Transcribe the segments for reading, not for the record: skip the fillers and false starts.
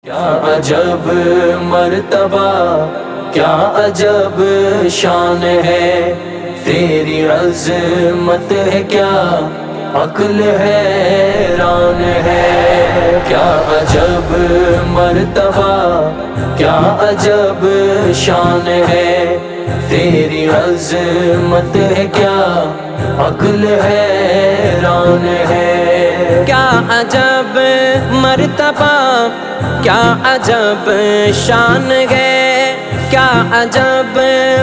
کیا عجب مرتبہ، کیا عجب شان ہے، تیری عظمت ہے کیا عقل حیران ہے۔ کیا عجب مرتبہ، کیا عجب شان ہے، تیری عظمت ہے کیا عقل حیران ہے۔ کیا عجب مرتبہ، کیا عجب شان ہے، کیا عجب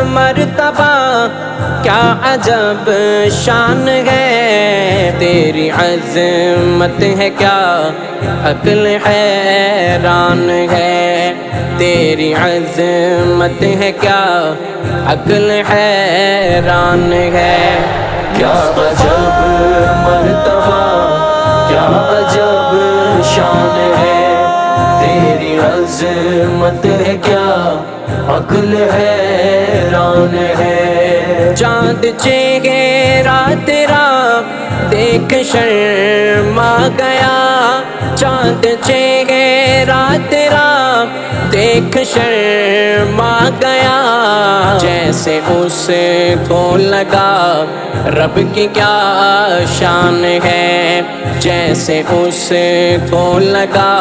مرتبہ، کیا عجب شان ہے، تیری عظمت ہے کیا عقل حیران ہے، تیری عظمت ہے کیا عقل حیران ہے۔ کیا عجب مرتبہ، کیا عجب شان ہے، تیری عظمت ہے کیا عقل حیران ہے۔ چاند چہرہ تیرا دیکھ شرما گیا، چاند چہرہ تیرا دیکھ شرما گیا، جیسے اس کو لگا رب کی کیا شان ہے، جیسے اس کو لگا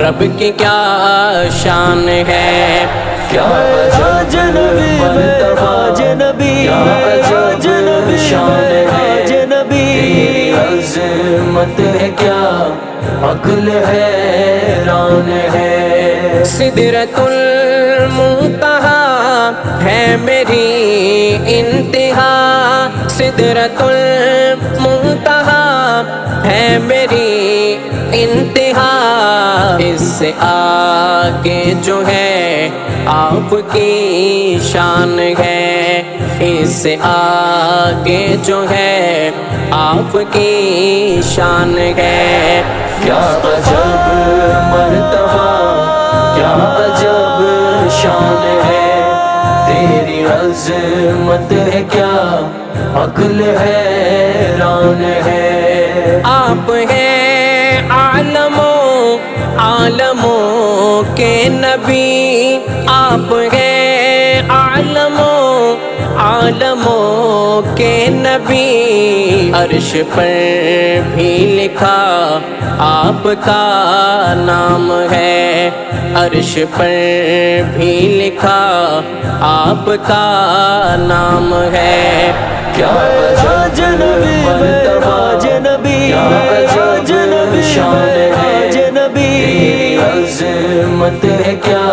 رب کی کیا شان ہے۔ کیا عجب مرتبہ، کیا عجب شان ہے، تیری عظمت ہے کیا عقل حیران ہے۔ سدرۃ المنتہا ہے میری انتہا، سدرۃ المنتہا ہے میری انتہا، اس سے آگے جو ہے آپ کی شان ہے، اس سے آگے جو ہے آپ کی شان ہے۔ کیا عجب مرتبہ، کیا عجب شان ہے، تیری عظمت ہے کیا عقل حیران ہے۔ آپ ہیں عالموں عالموں کے نبی، آپ ہیں عالموں عالموں کے نبی، عرش پر بھی لکھا آپ کا نام ہے، عرش پر بھی لکھا آپ کا نام ہے۔ کیا عجب مرتبہ، کیا عجب شان ہے، تیری عظمت ہے کیا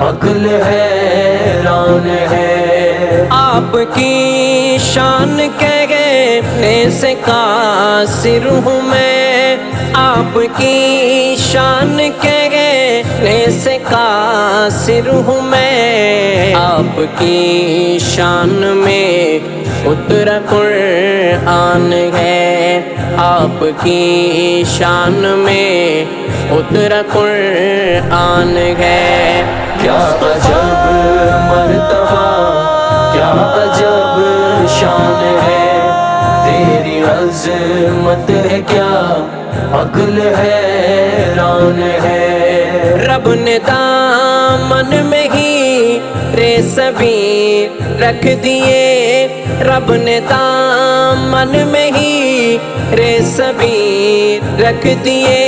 عقل حیران ہے۔ آپ کی شان کہنے سے قاصر ہوں میں، آپ کی شان کہنے سے قاصر ہوں میں، آپ کی شان میں اترا قرآن ہے، آپ کی شان میں اترا قرآن ہے۔ کیا عجب مرتبہ، کیا عجب شان ہے، تیری عظمت ہے کیا عقل حیران ہے۔ رب نے دامن میں ہی رے صبیر رکھ دیے، رب نے دامن میں ہی رے صبیر رکھ دیے،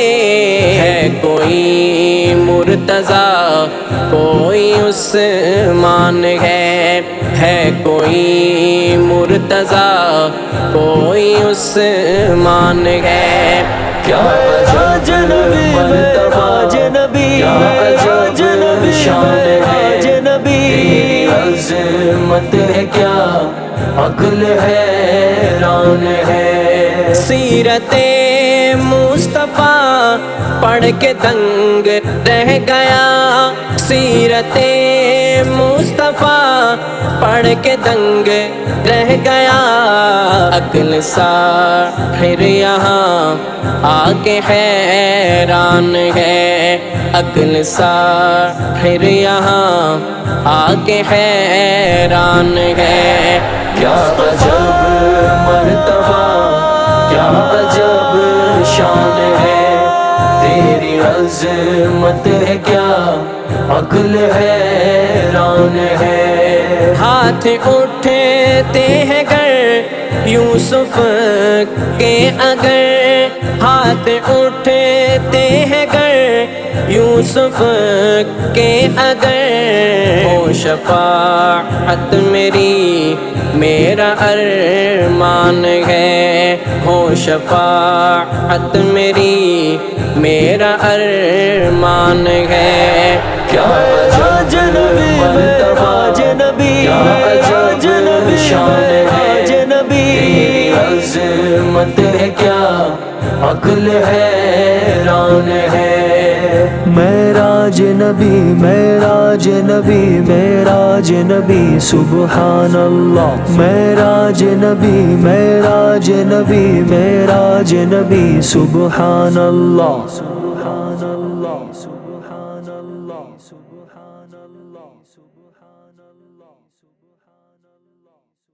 ہے کوئی مرتضیٰ کوئی عثمان ہے کوئی مرتضیٰ کوئی عثمان ہے۔ کیا عجب مرتبہ، کیا عجب شان ہے، تیری عظمت ہے کیا عقل حیران ہے۔ سیرت مصطفیٰ پڑھ کے دنگ رہ گیا، سیرت مصطفیٰ پڑھ کے دنگ رہ گیا، عقل ساحر یہاں آ کے حیران ہے، عقل ساحر یہاں آ کے حیران ہے۔ کیا عجب مرتبہ، کیا عجب شان ہے، تیری عظمت ہے کیا عقل حیران ہے ہاتھ اٹھتے ہیں گر یوسف کے اگر ہاتھ اٹھتے ہیں گر یوسف کے اگر ہو شفاعت میری میرا ارمان ہے ہو شفاعت میری میرا ارمان ہے کیا عجب مرتبہ نبی کیا عجب شان ہے تیری عظمت ہے کیا عقل حیران ہے معراج نبی معراج نبی معراج نبی سبحان اللہ معراج نبی معراج نبی معراج نبی سبحان اللہ سبحان اللہ سبحان اللہ سبحان اللہ سبحان اللہ سبحان اللہ